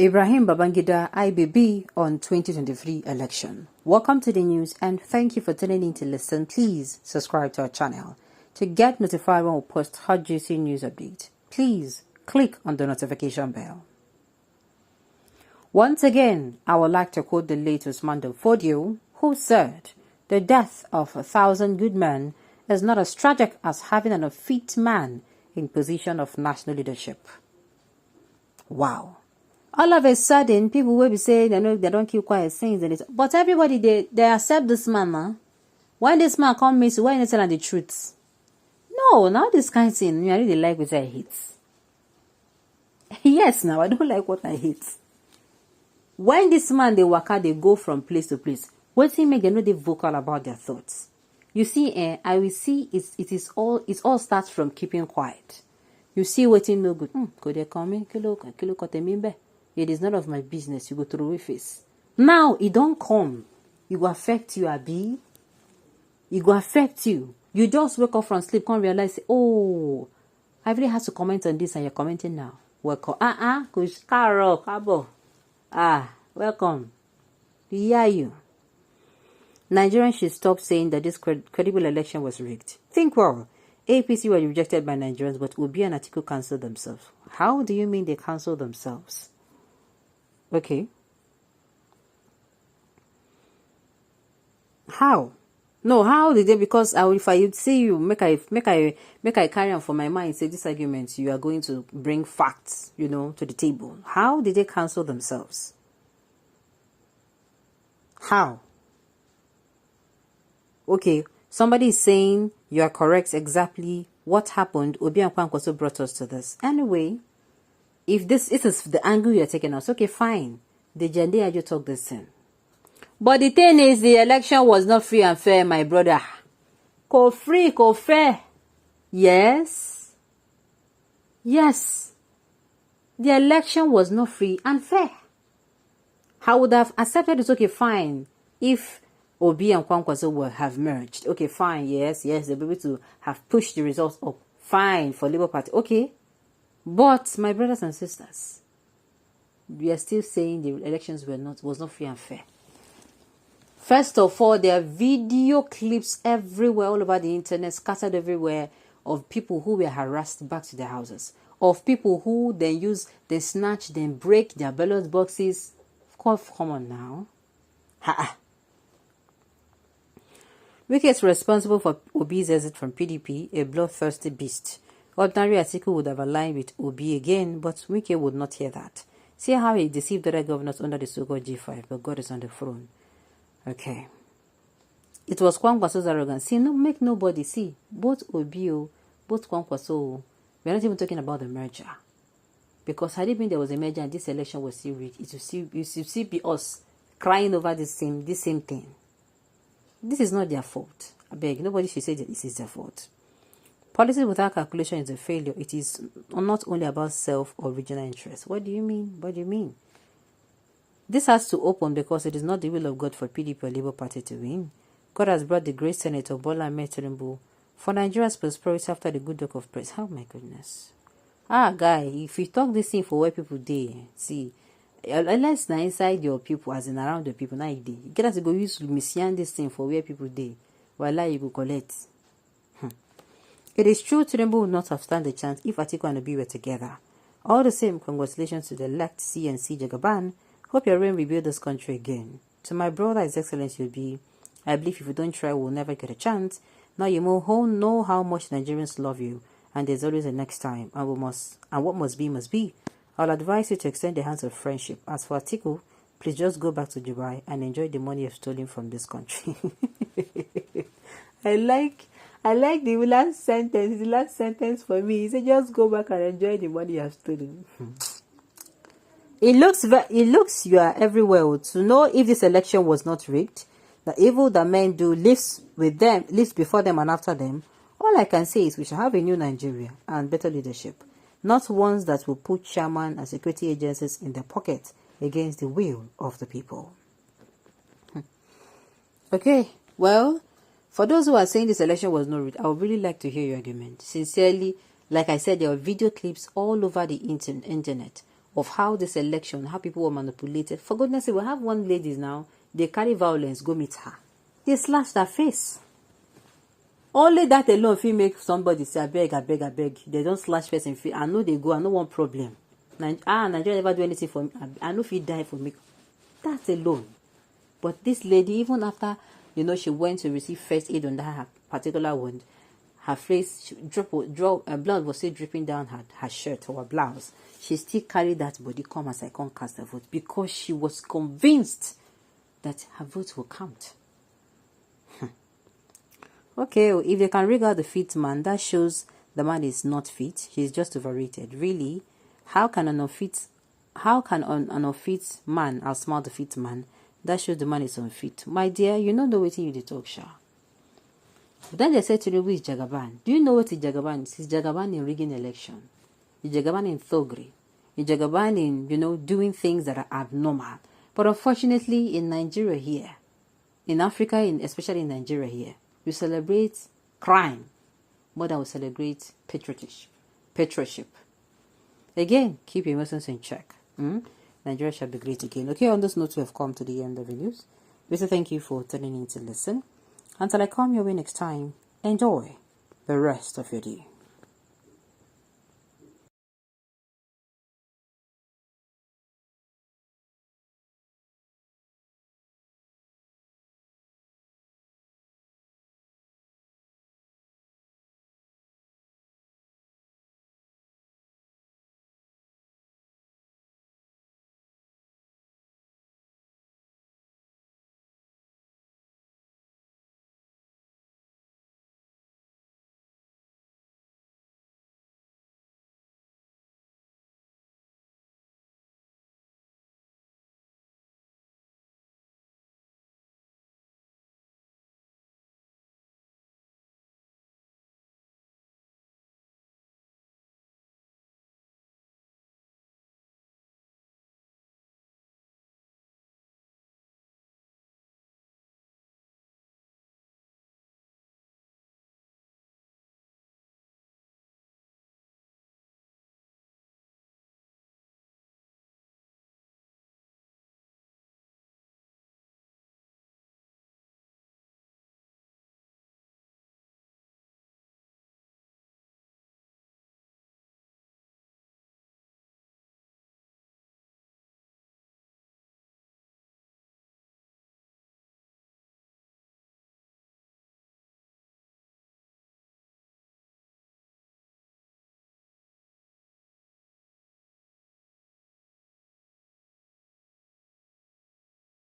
Ibrahim Babangida IBB on 2023 election. Welcome to the news and thank you for tuning in to listen. Please subscribe to our channel. To get notified when we post hot juicy news update, please click on the notification bell. Once again, I would like to quote the late Usman Fodio, who said, "The death of 1,000 good men is not as tragic as having an unfit man in position of national leadership." Wow. All of a sudden, people will be saying they don't keep quiet things, but everybody they accept this man now. When this man come meet you, why you telling the truth? No, now this kind of thing, I really like what I hate. Yes, now I don't like what I hate. When this man they work out, they go from place to place. What he make them know they vocal about their thoughts. You see, I will see it all starts from keeping quiet. You see waiting no good. Could they come in? Kilo. It is none of my business. You go through with face. Now it don't come. It will affect you, Abi. It will affect you. You just wake up from sleep, can't realize, oh, I really had to comment on this and you're commenting now. Welcome. Welcome. We hear you. Nigerians should stop saying that this credible election was rigged. Think well. APC were rejected by Nigerians, but Obi and Atiku cancelled themselves. How do you mean they cancelled themselves? Okay. How? No, how did they? Because if I see you, make I carry on for my mind, say this argument, you are going to bring facts, to the table. How did they cancel themselves? How? Okay, somebody is saying you are correct exactly what happened. Obi and Kwankwaso brought us to this. Anyway, if this is the angle you are taking us, okay, fine. The gender you talk this thing. But the thing is, the election was not free and fair, my brother. Ko free, ko fair. Yes. Yes. The election was not free and fair. I would have accepted it, okay, fine, if Obi and Kwankwaso will have merged. Okay, fine, yes, they'll be able to have pushed the results up. Fine, for Labour Party, okay. But, my brothers and sisters, we are still saying the elections was not free and fair. First of all, there are video clips everywhere, all over the internet, scattered everywhere, of people who were harassed back to their houses. Of people who they snatch, then break their ballot boxes. Come on now. Wike is responsible for Obi's exit from PDP, a bloodthirsty beast. Ordinary Atiku would have aligned with Obi again, but Wike would not hear that. See how he deceived other governors under the so-called G5, but God is on the throne. Okay. It was Kwankwaso's arrogance. See, make nobody see. Both Obi, both Kwankwaso, we're not even talking about the merger. Because had it been there was a merger and this election was still rigged, it would still be us crying over this same thing. This is not their fault. I beg, nobody should say that this is their fault. Policy without calculation is a failure. It is not only about self or regional interest. What do you mean? What do you mean? This has to open because it is not the will of God for PDP or Labour Party to win. God has brought the great Senator Bola Ahmed Tinubu for Nigeria's prosperity after the good work of praise. Oh my goodness. Guy, if you talk this thing for where people dey, see, unless na inside your people, as in around the people, now you dey. You get to go use mission this thing for where people dey. While you go collect. It is true Tinubu would not have stand a chance if Atiku and Obi were together. All the same, congratulations to the elect CNC Jagaban. Hope your reign will build this country again. To my brother, His Excellency Obi, I believe if you don't try, we'll never get a chance. Now you know how much Nigerians love you. And there's always a next time, and what must be, must be. I'll advise you to extend the hands of friendship. As for Atiku, please just go back to Dubai and enjoy the money you've stolen from this country. I like the last sentence. The last sentence for me, he said, just go back and enjoy the money you have stolen. It looks you are everywhere to know if this election was not rigged. The evil that men do lives before them and after them. All I can say is we shall have a new Nigeria and better leadership, not ones that will put chairman and security agencies in their pocket against the will of the people. Okay, well, for those who are saying this election was not rigged, I would really like to hear your argument. Sincerely, like I said, there are video clips all over the internet of how this election, how people were manipulated. For goodness sake, we have one lady now, they carry violence, go meet her. They slashed her face. Only that alone fit make somebody say, I beg. They don't slash person face. I know they go, I know one problem. Nigeria never do anything for me. I know if he die for me. That alone. But this lady, even after, she went to receive first aid on her particular wound, her face, blood was still dripping down her shirt or her blouse. She still carried that body, come as I can't cast a vote, because she was convinced that her vote will count. Okay, if they can rig out the fit man, that shows the man is not fit. He's just overrated. Really? How can an unfit man outsmart the fit man? That shows the man is unfit. My dear, you don't know what you did talk, sha. But then they said Tinubu is Jagaban. Do you know what is Jagaban is? He's Jagaban in rigging election. He's Jagaban in thuggery. He's Jagaban in, doing things that are abnormal. But unfortunately, in Nigeria here, in Africa, especially in Nigeria here, we celebrate crime more than we celebrate patriotism. Again, keep your emotions in check. Nigeria shall be great again. Okay, on this note, we have come to the end of the news. We say thank you for tuning in to listen. Until I come your way next time, enjoy the rest of your day.